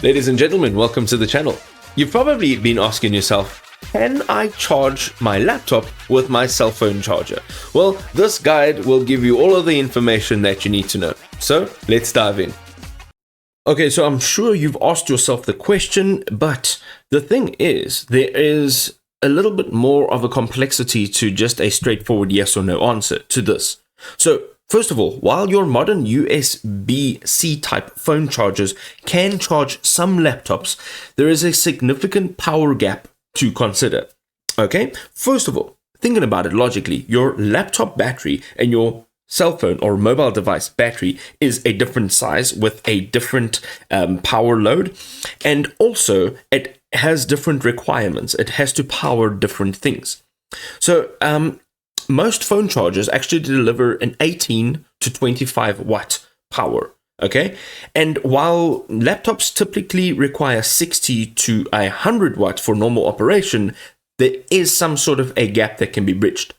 Ladies and gentlemen, welcome to the channel. You've probably been asking yourself, can I charge my laptop with my cell phone charger? Well, this guide will give you all of the information that you need to know. So let's dive in. Okay, so I'm sure you've asked yourself the question, but the thing is, there is a little bit more of a complexity to just a straightforward yes or no answer to this. So first of all, while your modern USB-C type phone chargers can charge some laptops, there is a significant power gap to consider. Okay, first of all, thinking about it logically, your laptop battery and your cell phone or mobile device battery is a different size with a different power load, and also it has different requirements. It has to power different things. So most phone chargers actually deliver an 18 to 25 watt power. Okay, and while laptops typically require 60 to 100 watts for normal operation, there is some sort of a gap that can be bridged.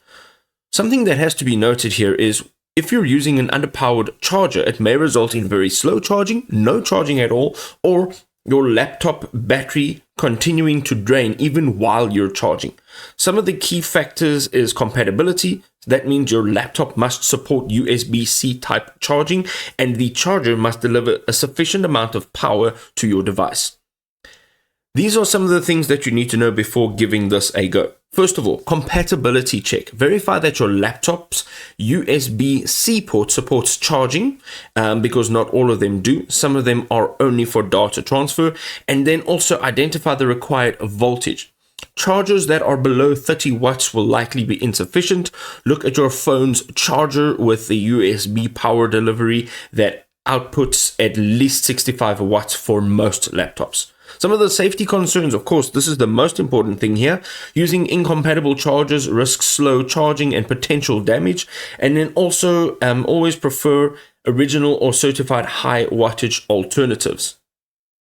Something that has to be noted here is if you're using an underpowered charger, it may result in very slow charging, no charging at all, or your laptop battery continuing to drain even while you're charging. Some of the key factors is compatibility. That means your laptop must support USB-C type charging, and the charger must deliver a sufficient amount of power to your device. These are some of the things that you need to know before giving this a go. First of all, compatibility check. Verify that your laptop's USB-C port supports charging, because not all of them do. Some of them are only for data transfer. And then also identify the required voltage. Chargers that are below 30 watts will likely be insufficient. Look at your phone's charger with the USB power delivery that outputs at least 65 watts for most laptops. Some of the safety concerns, of course, this is the most important thing here. Using incompatible chargers risks slow charging and potential damage. And then also always prefer original or certified high wattage alternatives.